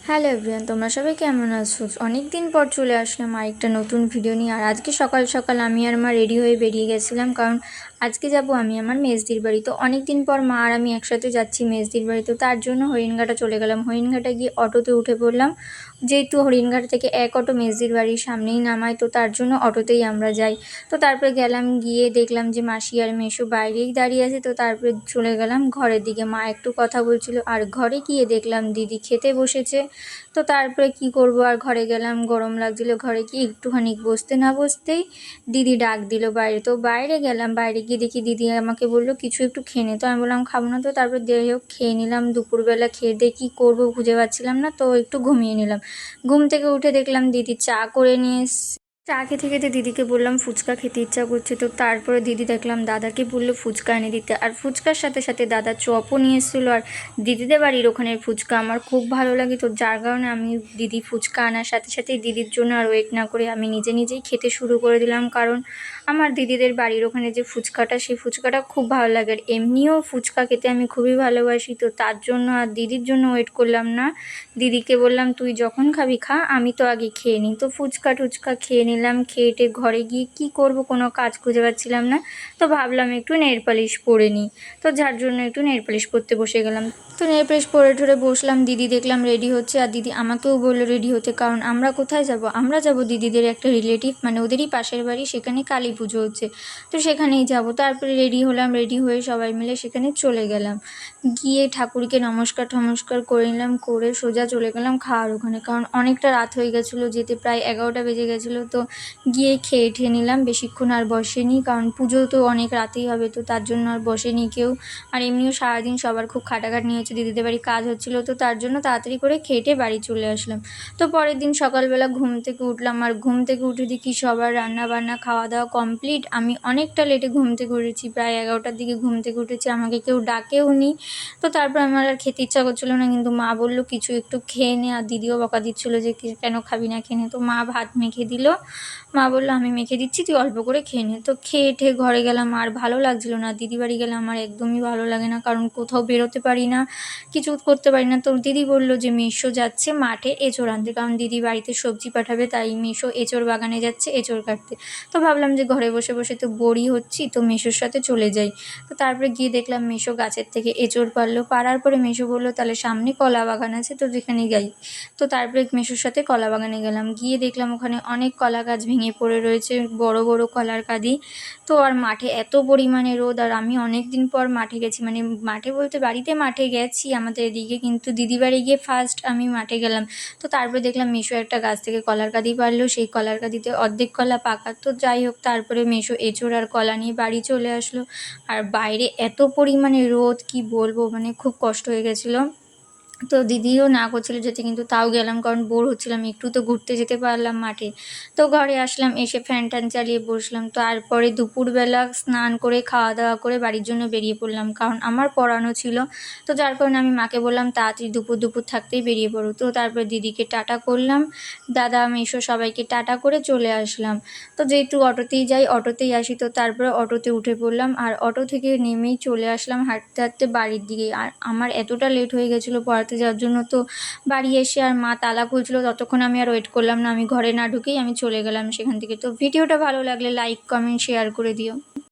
Hello everyone, তোমরা সবাই কেমন আছো? অনেক দিন পর চলে আসলাম আর একটা নতুন ভিডিও নিয়ে। আর আজকে সকাল সকাল আমি আর মা রেডি হয়ে বেরিয়ে গেছিলাম, কারণ আজকে যাব আমি আমার মেজদির বাড়ি। তো অনেক দিন পর মা আর আমি একসাথে যাচ্ছি মেজদির বাড়ি। তো তার জন্য হরিণঘাটা চলে গেলাম। হরিণঘাটা গিয়ে অটোতে উঠে পড়লাম, যেহেতু হরিণঘাট থেকে এক অটো মেজদির বাড়ির সামনেই নামায়, তো তার জন্য অটোতেই আমরা যাই। তো তারপরে গেলাম, গিয়ে দেখলাম যে মাসি আর মেসো বাইরেই দাঁড়িয়ে আছে। তো তারপরে চলে গেলাম ঘরের দিকে। মা একটু কথা বলছিল, আর ঘরে গিয়ে দেখলাম দিদি খেতে বসেছে। তো তারপরে কি করব, আর ঘরে গেলাম, গরম লাগছিল। ঘরে কি একটুখানি বসতে না বসতেই দিদি ডাক দিল বাইরে। তো বাইরে গেলাম, বাইরে গিয়ে দেখি দিদি আমাকে বললো কিছু একটু খেয়ে নে। তো আমি বললাম খাবো না। তো তারপর যাই হোক খেয়ে নিলাম। দুপুরবেলা খেয়ে দিয়ে কী করবো খুঁজে পাচ্ছিলাম না, তো একটু ঘুমিয়ে নিলাম। ঘুম থেকে উঠে দেখলাম দিদি চা করে নিয়ে চা খেতে খেতে দিদিকে বললাম ফুচকা খেতে ইচ্ছা করছে। তো তারপরে দিদি দেখলাম দাদাকে বললো ফুচকা এনে দিতে, আর ফুচকার সাথে সাথে দাদা চপও নিয়ে এসেছিলো। আর দিদিদের বাড়ির ওখানের ফুচকা আমার খুব ভালো লাগে, তো যার কারণে আমি দিদি ফুচকা আনার সাথে সাথেই দিদির জন্য আর ওয়েট না করে আমি নিজেই খেতে শুরু করে দিলাম। কারণ আমার দিদিদের বাড়ির ওখানে যে ফুচকাটা, সেই ফুচকাটা খুব ভালো লাগে। আর এমনিও ফুচকা খেতে আমি খুবই ভালোবাসি, তো তার জন্য আর দিদির জন্য ওয়েট করলাম না। দিদিকে বললাম তুই যখন খাবি খা, আমি তো আগে খেয়ে নিই। তো ফুচকা টুচকা খেয়ে নিলাম। খেয়ে ঘরে গিয়ে কী করব, কোনো কাজ খুঁজে পাচ্ছিলাম না। তো ভাবলাম একটু নেল পালিশ পরে নিই, তো যার জন্য একটু নেল পালিশ পরতে বসে গেলাম। তো নেল পালিশ পরে ঠরে বসলাম। দিদি দেখলাম রেডি হচ্ছে, আর দিদি আমাকেও বললো রেডি হতে। কারণ আমরা কোথায় যাব, আমরা যাব দিদিদের একটা রিলেটিভ, মানে ওদেরই পাশের বাড়ি, সেখানে কালী পুজো হচ্ছে, তো সেখানেই যাব। তারপরে রেডি হলাম, রেডি হয়ে সবাই মিলে সেখানে চলে গেলাম। গিয়ে ঠাকুরকে নমস্কার করে নিলাম, করে সোজা চলে গেলাম খাওয়ার ওখানে। কারণ অনেকটা রাত হয়ে গেছিলো, যেতে প্রায় 11টা বেজে গেছিলো। তো গিয়ে খেয়ে ঠেয়ে নিলাম, বেশিক্ষণ আর বসেনি, কারণ পুজো তো অনেক রাতেই হবে, তো তার জন্য আর বসেনি কেউ। আর এমনিও সারাদিন সবার খুব খাটাখাটনি হচ্ছে, দিদিদের বাড়ি কাজ হচ্ছিলো, তো তার জন্য তাড়াতাড়ি করে খেটে বাড়ি চলে আসলাম। তো পরের দিন সকালবেলা ঘুম থেকে উঠলাম, আর ঘুম থেকে উঠে দেখি সবার রান্না বান্না খাওয়া দাওয়া কমপ্লিট। আমি অনেকটা লেটে ঘুম থেকে উঠেছি, প্রায় 11টার দিকে ঘুম থেকে উঠেছি, আমাকে কেউ ডাকেও নি। তো তারপর আমার আর খেতে ইচ্ছা করছিলো না, কিন্তু মা বললো কিছু একটু খেয়ে নে। আর দিদিও বকা দিচ্ছিলো যে কেন খাবি না, খেয়ে নে। তো মা ভাত মেখে দিল, মা বললো আমি মেখে দিচ্ছি, তুই অল্প করে খেয়ে নে। তো খেয়ে ঠেয়ে ঘরে গেলাম, আর ভালো লাগছিলো না। দিদি বাড়ি গেলে আমার একদমই ভালো লাগে না, কারণ কোথাও বেরোতে পারি না, কিছু করতে পারি না। তো দিদি বললো যে মেসো যাচ্ছে মাঠে এঁচোড় আনতে, কারণ দিদি বাড়িতে সবজি পাঠাবে, তাই মেসো এঁচোড় বাগানে যাচ্ছে এঁচোড় কাটতে। তো ভাবলাম যে ঘরে বসে বসে তো বোরই হচ্ছি, তো মেসোর সাথে চলে যাই। তো তারপরে গিয়ে দেখলাম মেসো গাছের থেকে এঁচোড় পারলো, পারার পরে মেসো বললো তাহলে সামনে কলা বাগান আছে, তো যেখানে যাই। তো তারপরে মেসোর সাথে কলা বাগানে গেলাম, গিয়ে দেখলাম ওখানে অনেক কলা গাছ ভেঙে পড়ে রয়েছে, বড় বড় কলার কাঁদি। তো আর মাঠে এত পরিমাণে রোদ, আর আমি অনেক দিন পর মাঠে গেছি, মানে মাঠে বলতে বাড়িতে মাঠে গেছি আমাদের এদিকে, কিন্তু দিদি বাড়ি গিয়ে ফার্স্ট আমি মাঠে গেলাম। তো তারপরে দেখলাম মেসো একটা গাছ থেকে কলার কাঁদি পারলো, সেই কলার কাঁদিতে অর্ধেক কলা পাকা। তো যাই হোক, তারপরে মেসো এঁচোড় আর কলা নিয়ে বাড়ি চলে আসলো। আর বাইরে এত পরিমাণে রোদ কি বলবো, মানে খুব কষ্ট হয়ে গেছিলো। তো দিদিও না করছিল যেতে, কিন্তু তাও গেলাম, কারণ বোর হচ্ছিলাম, একটু তো ঘুরতে যেতে পারলাম মাঠে। তো ঘরে আসলাম, এসে ফ্যান ট্যান চালিয়ে বসলাম। তারপরে দুপুরবেলা স্নান করে খাওয়া দাওয়া করে বাড়ির জন্য বেরিয়ে পড়লাম, কারণ আমার পড়ানো ছিল। তো যার কারণে আমি মাকে বললাম তাড়াতাড়ি দুপুর থাকতেই বেরিয়ে পড়ো। তো তারপর দিদিকে টাটা করলাম, দাদা মেসো সবাইকে টাটা করে চলে আসলাম। তো যেহেতু অটোতেই যাই অটোতেই আসি, তো তারপরে অটোতে উঠে পড়লাম, আর অটো থেকে নেমেই চলে আসলাম হাঁটতে হাঁটতে বাড়ির দিকে। আর আমার এতটা লেট হয়ে গেছিলো পড়াতে যাওয়ার জন্য, তো বাড়ি এসে আর মা তালা খুলছিল, ততক্ষণ আমি আর ওয়েট করলাম না, আমি ঘরে না ঢুকেই আমি চলে গেলাম সেখান থেকে। তো ভিডিওটা ভালো লাগলে লাইক কমেন্ট শেয়ার করে দিও।